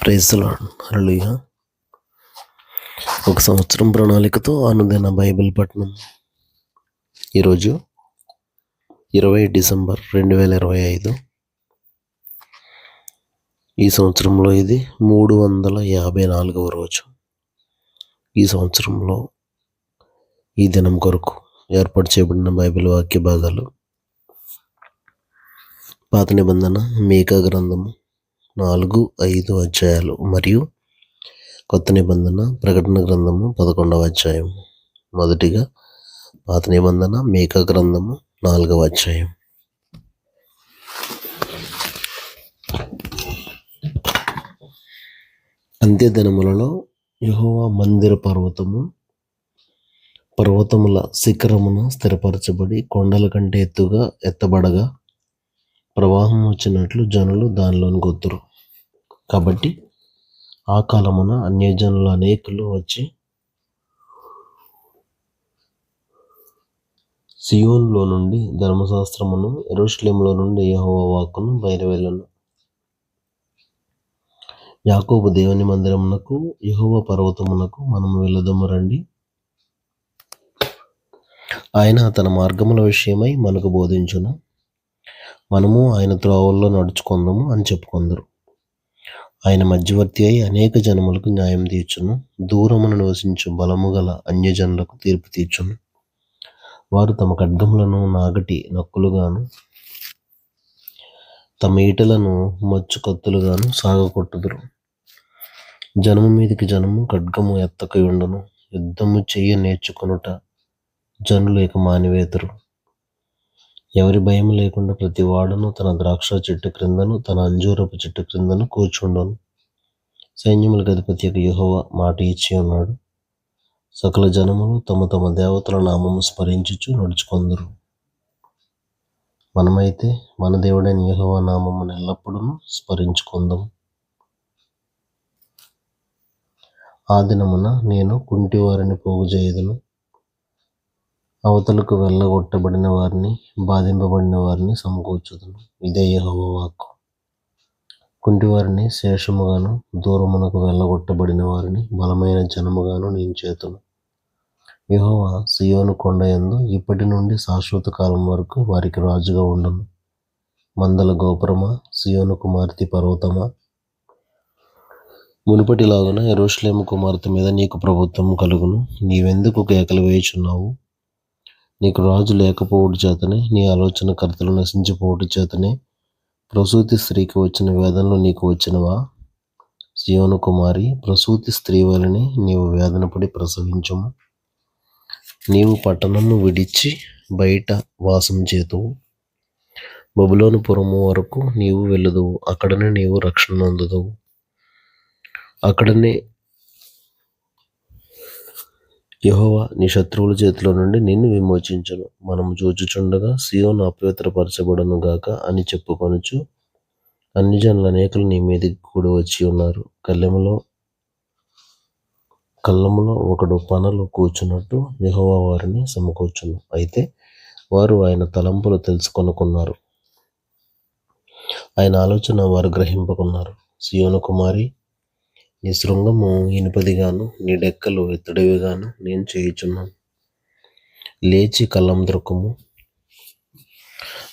Praise the lord. హల్లెలూయా. ఒక సంవత్సరం ప్రణాళికతో అనుదిన బైబిల్ పఠనం. ఈరోజు 20 డిసెంబర్ 2025. ఈ సంవత్సరంలో ఇది 354వ రోజు. ఈ సంవత్సరంలో ఈ దినం కొరకు ఏర్పాటు చేయబడిన బైబిల్ వాక్య భాగాలు: పాత నిబంధన మీకా గ్రంథము 4-5 అధ్యాయాలు మరియు కొత్త నిబంధన ప్రకటన గ్రంథము 11వ అధ్యాయం. మొదటిగా పాత నిబంధన మీకా గ్రంథము 4వ అధ్యాయం. అంత్య దినములలో యెహోవా మందిర పర్వతముల శిఖరమున స్థిరపరచబడి కొండల కంటే ఎత్తుగా ఎత్తబడగా ప్రవాహం వచ్చినట్లు జనులు దానిలోనికి వత్తురు. కాబట్టి ఆ కాలమున అన్యజనులు అనేకులు వచ్చి సియోనులో నుండి ధర్మశాస్త్రమును, యెరూషలేములో నుండి యెహోవా వాక్కును బయలువెళ్ళును. యాకోబు దేవుని మందిరమునకు, యెహోవా పర్వతమునకు మనము వెళుదము రండి. ఆయన తన మార్గముల విషయమై మనకు బోధించును. మనము ఆయన త్రోవల్లో నడుచుకొందము అని చెప్పుకొందరు. ఆయన మధ్యవర్తి అయి అనేక జనములకు న్యాయం తీర్చును. దూరమున నివసించు బలము గల అన్యజనులకు తీర్పు తీర్చును. వారు తమ ఖడ్గములను నాగటి నక్కులుగాను తమ ఈటలను మచ్చు కత్తులుగాను సాగకొట్టుదురు. జనము మీదికి జనము ఖడ్గము ఎత్తకయుండును. యుద్ధము చెయ్య నేర్చుకొనుట జనులు ఇక మానివేతురు. ఎవరి భయం లేకుండా ప్రతి వాడును తన ద్రాక్ష చెట్టు క్రిందను తన అంజూరపు చెట్టు క్రిందను కూర్చుండును. సైన్యములకు అధిపతి యెహోవా మాట ఇచ్చి ఉన్నాడు. సకల జనములు తమ తమ దేవతల నామము స్మరించుచు నడుచుకొందురు. మనమైతే మన దేవుడైన యెహోవా నామమును ఎల్లప్పుడూ స్మరించుకొందం. ఆ దినమున నేను కుంటివారిని పోగుచేయుదును. అవతలకు వెళ్ళగొట్టబడిన వారిని, బాధింపబడిన వారిని సమకూర్చుదును. ఇదే యెహోవా వాక్కు. కుంటివారిని శేషముగాను, దూరమునకు వెళ్ళగొట్టబడిన వారిని బలమైన జనముగాను నేను చేతును. యెహోవా సియోను కొండయందు ఇప్పటి నుండి శాశ్వత కాలం వరకు వారికి రాజుగా ఉండును. మందల గోపురమా, సియోను కుమార్తె పర్వతమా, మునుపటిలాగున యెరూషలేము కుమార్తె మీద నీకు ప్రభుత్వం కలుగును. నీవెందుకు కేకలు వేయుచున్నావు? నీకు రాజు లేకపోవుట చేతనే, నీ ఆలోచనకర్తలు నశించిపోవుట చేతనే ప్రసూతి స్త్రీకి వచ్చిన వేదనలు నీకు వచ్చినవా? సియోను కుమారి, ప్రసూతి స్త్రీ వలనే నీవు వేదనపడి ప్రసవించుము. నీవు పట్టణము విడిచి బయట వాసం చేతువు. బబులోను పురము వరకు నీవు వెళ్ళుదువు. అక్కడనే నీవు రక్షణ నొందుదువు. అక్కడనే యెహోవా నీ శత్రువుల చేతిలో నుండి నిన్ను విమోచించును. మనము చూచుచుండగా సియోను అపవిత్రపరచబడును గాక అని చెప్పుకొనుచు అన్ని జనులు అనేకులు నీ మీదికి కూడి వచ్చి ఉన్నారు. కళ్ళములో ఒకడు పనలు కూర్చున్నట్టు యెహోవా వారిని సమకూర్చును. అయితే వారు ఆయన తలంపులు తెలుసుకొనుకున్నారు, ఆయన ఆలోచన వారు గ్రహింపకున్నారు. సియోను కుమారి, నీ శృంగము ఇనుపదిగాను, నీ డెక్కలు ఇత్తడివిగాను నేను చేయుచున్నాను. లేచి కళ్ళం ద్రొక్కుము.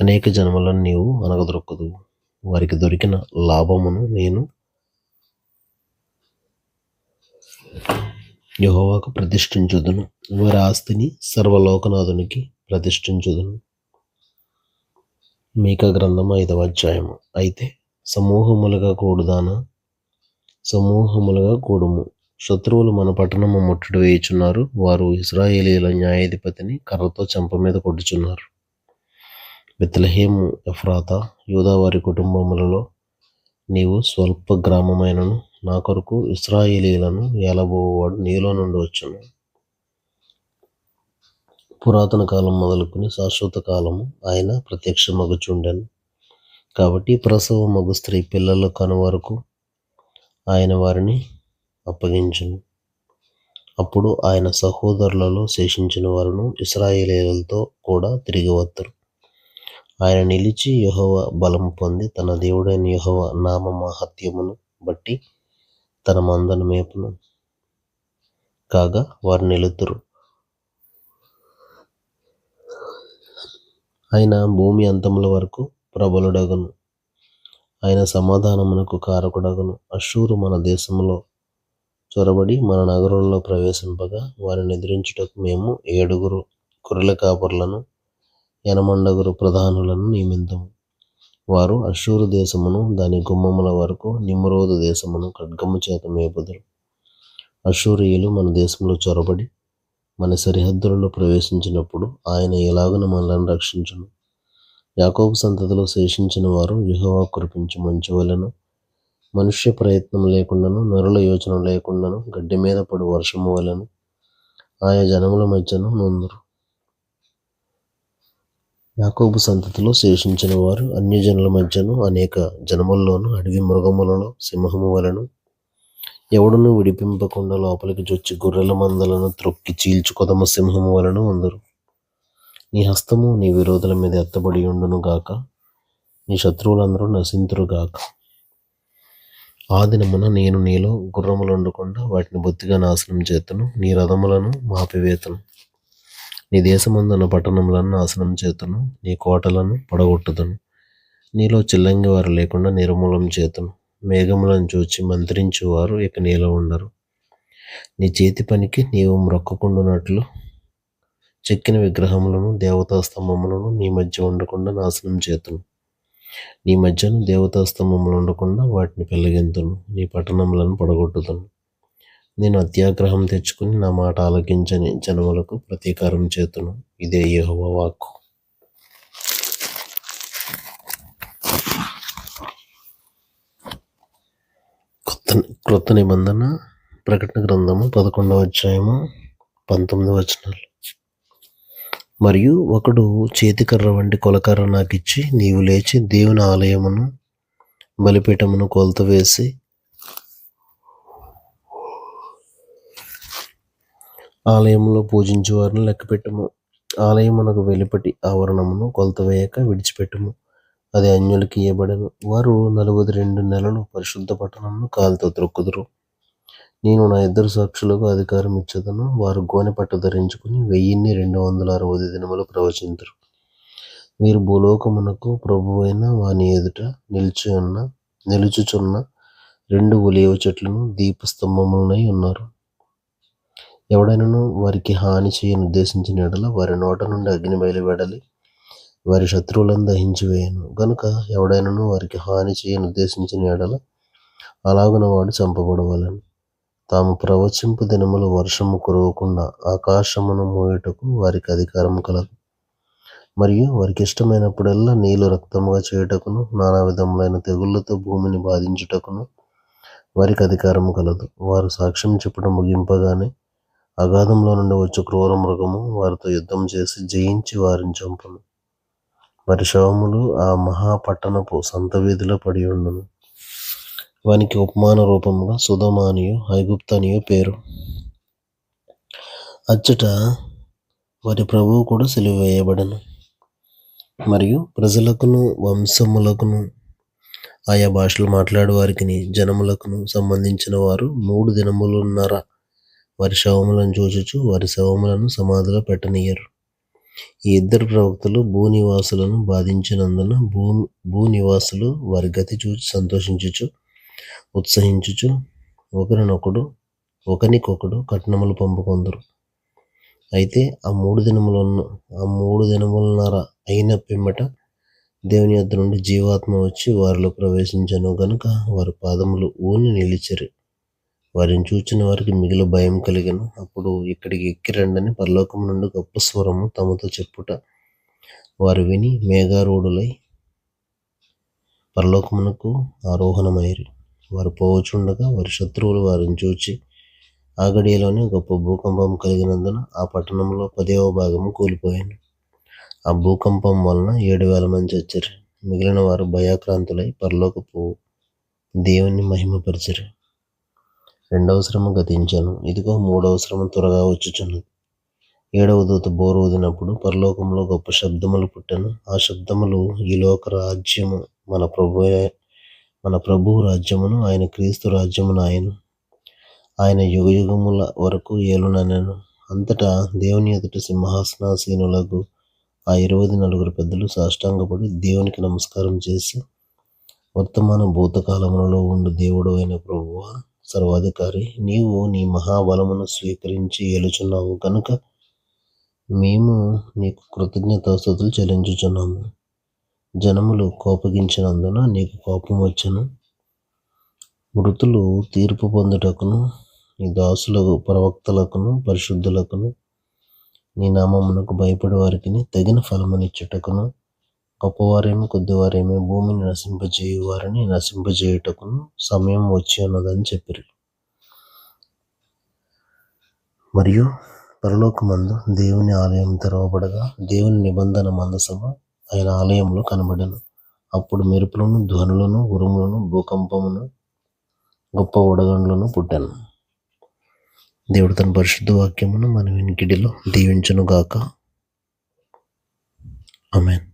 అనేక జనములను నీవు అనగద్రొక్కుదువు. వారికి దొరికిన లాభమును నేను యెహోవాకు ప్రతిష్ఠించుదును. వారి ఆస్తిని సర్వలోకనాథునికి ప్రతిష్ఠించుదును. మీకా గ్రంథం 5వ అధ్యాయము. అయితే సమూహములుగా కూడుము. శత్రువులు మన పట్టణము ముట్టడి వేయుచున్నారు. వారు ఇశ్రాయేలీయుల న్యాయాధిపతిని కర్రతో చెంప మీద కొట్టుచున్నారు. బెత్లెహేము ఎఫ్రాతా, యూదా వారి కుటుంబములలో నీవు స్వల్ప గ్రామమైనను నా కొరకు ఇశ్రాయేలీయులను ఏలబోవాడు నీలో నుండి వచ్చును. పురాతన కాలం మొదలుకొని శాశ్వత కాలము ఆయన ప్రత్యక్షమగుచుండెను. కాబట్టి ప్రసవ మగు స్త్రీ పిల్లలు కను వరకు ఆయన వారిని అప్పగించును. అప్పుడు ఆయన సహోదరులలో శేషించిన వారును ఇశ్రాయేలీయులతో కూడా తిరిగి వత్తరు. ఆయన నిలిచి యెహోవా బలము పొంది తన దేవుడైన యెహోవా నామ మహత్యమును బట్టి తన మందను మేపును. కాగా వారు నిలుతురు. ఆయన భూమి అంతముల వరకు ప్రబలుడగును. ఆయన సమాధానమునకు కారకుడగును. అష్షూరు మన దేశములో చొరబడి మన నగరంలో ప్రవేశింపగా వారిని ఎదిరించుటకు మేము 7 గొర్రెల కాపరులను 80 ప్రధానులను నియమింతుము. వారు అష్షూరు దేశమును దాని గుమ్మముల వరకు నిమ్రోదు దేశమును ఖడ్గము చేత మేపుదురు. అష్షూరీయులు మన దేశంలో చొరబడి మన సరిహద్దులలో ప్రవేశించినప్పుడు ఆయన ఎలాగున మనలను రక్షించును. యాకోబు సంతతిలో శేషించిన వారు యెహోవా కురిపించు మంచు వలెను, మనుష్య ప్రయత్నం లేకుండాను నరుల యోచన లేకుండాను గడ్డి మీద పడు వర్షము వలెను ఆయా జనముల మధ్యను నుందురు. యాకోబు సంతతిలో శేషించిన వారు అన్యజనుల మధ్యను అనేక జనముల్లోను అడవి మృగములలో సింహము వలెను ఎవడును విడిపింపకుండా లోపలికి చొచ్చి గొర్రెల మందలను త్రొక్కి చీల్చు కొదమ సింహము వలెను ఉందరు. నీ హస్తము నీ విరోధుల మీద ఎత్తబడి ఉండును గాక, నీ శత్రువులందరూ నశింతురు గాక. ఆ దినమున నేను నీలో గుర్రములుండకుండా వాటిని బొత్తిగా నాశనం చేతును, నీ రథములను మాపివేతును. నీ దేశమందున్న పట్టణములను నాశనం చేతును, నీ కోటలను పడగొట్టుదును. నీలో చిల్లంగి వారు లేకుండా నిర్మూలం చేతును. మేఘములను చూచి మంత్రించువారు ఇక నీలో ఉండరు. నీ చేతి పనికి నీవు మ్రొక్కకుండునట్లు చెక్కిన విగ్రహములను దేవతా స్తంభములను నీ మధ్య ఉండకుండా నాశనం చేతును. నీ మధ్యను దేవతా స్తంభములు ఉండకుండా వాటిని పెళ్ళగింతును. నీ పట్టణములను పడగొట్టుదును. నేను అత్యాగ్రహం తెచ్చుకుని నా మాట ఆలకించని జనములకు ప్రతీకారం చేతును. ఇదే యెహోవా వాక్కు. క్రొత్త నిబంధన ప్రకటన గ్రంథము 11వ అధ్యాయము 19 వచనాలు. మరియు ఒకడు చేతికర్ర వంటి కొలకర్ర నాకిచ్చి, నీవు లేచి దేవుని ఆలయమును బలిపీఠమును కొలత వేసి ఆలయంలో పూజించు వారిని లెక్కపెట్టుము. ఆలయమునకు వెలుపటి ఆవరణమును కొలత వేయక విడిచిపెట్టుము. అది అన్యులకి ఇయ్యబడెను. వారు 42 నెలలు పరిశుద్ధ పట్టణమును కాలితో త్రొక్కుదురు. నేను నా 2 సాక్షులకు అధికారం ఇచ్చేదను. వారు గోనె పట్టు ధరించుకుని 1260 దినములు ప్రవచింతురు. వీరు భూలోకమునకు ప్రభువైన వాని ఎదుట నిలుచుచున్న 2 ఒలీవ చెట్లను దీపస్తంభములనై ఉన్నారు. ఎవడైనను వారికి హాని చేయను ఉద్దేశించిన ఎడల వారి నోట నుండి అగ్ని బయలువెడలి వారి శత్రువులను దహించి వేయను. గనుక ఎవడైనను వారికి హాని చేయను ఉద్దేశించిన ఎడల అలాగున వాడు చంపబడవలెను. తాము ప్రవచింపు దినములు వర్షము కురవకుండా ఆకాశమును మోయుటకు వారికి అధికారం కలదు. మరియు వారికి ఇష్టమైనప్పుడల్లా నీళ్లు రక్తముగా చేయుటకును నానా విధములైన తెగుళ్లతో భూమిని బాధించుటకును వారికి అధికారం కలదు. వారు సాక్ష్యం చెప్పడం ముగింపగానే అగాధంలో నుండి వచ్చే క్రూర మృగము వారితో యుద్ధం చేసి జయించి వారిని చంపును. వారి శవములు ఆ మహాపట్టణపు సంత వీధిలో పడి ఉండును. వానికి ఉపమాన రూపముగా సుధమానియు ఐగుప్తనియు పేరు. అచ్చట వారి ప్రభువు కూడా సిలువ వేయబడను. మరియు ప్రజలకును వంశములకును ఆయా భాషలు మాట్లాడే వారికి జనములకును సంబంధించిన వారు 3 దినములున్నర వారి శవములను చూచుచు వారి శవములను సమాధిలో పెట్టనీయరు. ఈ 2 ప్రవక్తలు భూనివాసులను బాధించినందున భూనివాసులు వారి గతి చూచి సంతోషించుచు ఉత్సహించుచు ఒకనికొకడు కట్నములు పంపుకొందురు. అయితే ఆ 3 దినములున్నర అయిన పిమ్మట దేవుని యొద్ద నుండి జీవాత్మ వచ్చి వారిలో ప్రవేశించెను. గనుక వారి పాదములు ఊని నిలిచిరి. వారిని చూచిన వారికి మిగిలి భయం కలిగెను. అప్పుడు ఇక్కడికి ఎక్కి రండని పరలోకము నుండి గొప్ప స్వరము తమతో చెప్పుట వారు విని మేఘారూఢులై పరలోకమునకు ఆరోహణమైరి. వారు పోవచుండగా వారి శత్రువులు వారిని చూచి ఆ గడియలోనే గొప్ప భూకంపం కలిగినందున ఆ పట్టణంలో 10వ భాగము కూలిపోయాను. ఆ భూకంపం వలన 7,000 మంది చచ్చిరి. మిగిలిన వారు భయాక్రాంతులై పరలోకపు దేవుని మహిమపరిచిరి. 2వ శ్రమ గతించెను. ఇదిగో 3వ శ్రమ త్వరగా వచ్చుచున్నది. 7వ దూత బోరు ఊదినప్పుడు పరలోకంలో గొప్ప శబ్దములు పుట్టెను. ఆ శబ్దములు ఈ లోక రాజ్యము మన ప్రభువు రాజ్యమును ఆయన క్రీస్తు రాజ్యమును ఆయను ఆయన యుగయుగముల వరకు ఏలుననెను. అంతటా దేవుని ఎదుట సింహాసనాసీనులకు ఆ 24 పెద్దలు సాష్టాంగపడి దేవునికి నమస్కారం చేసి, వర్తమాన భూతకాలములలో ఉండు దేవుడు అయిన ప్రభువా, సర్వాధికారి, నీవు నీ మహాబలమును స్వీకరించి ఏలుచున్నావు కనుక మేము నీకు కృతజ్ఞతాస్తుతులు చెల్లించుచున్నాము. జనములు కోపగించినందున నీకు కోపం వచ్చెను. మృతులు తీర్పు పొందుటకును, నీ దాసులకు ప్రవక్తలకును పరిశుద్ధులకును నీ నామమునకు భయపడి వారికి తగిన ఫలమునిచ్చుటకును, గొప్పవారేమి కొద్దివారేమి భూమిని నశింపజేయు వారిని నశింపజేయుటకును సమయం వచ్చి ఉన్నదని చెప్పిరి. మరియు పరలోకమందు దేవుని ఆలయం తెరవబడగా దేవుని నిబంధన మందసము ఆయన ఆలయంలో కనబడెను. అప్పుడు మెరుపులను, ధ్వనులను, ఉరుములను, భూకంపమును, గొప్ప వడగండ్లను పుట్టెను. దేవుడు తన పరిశుద్ధ వాక్యమును మన వినికిడిలో దీవించునుగాక. ఆమేన్.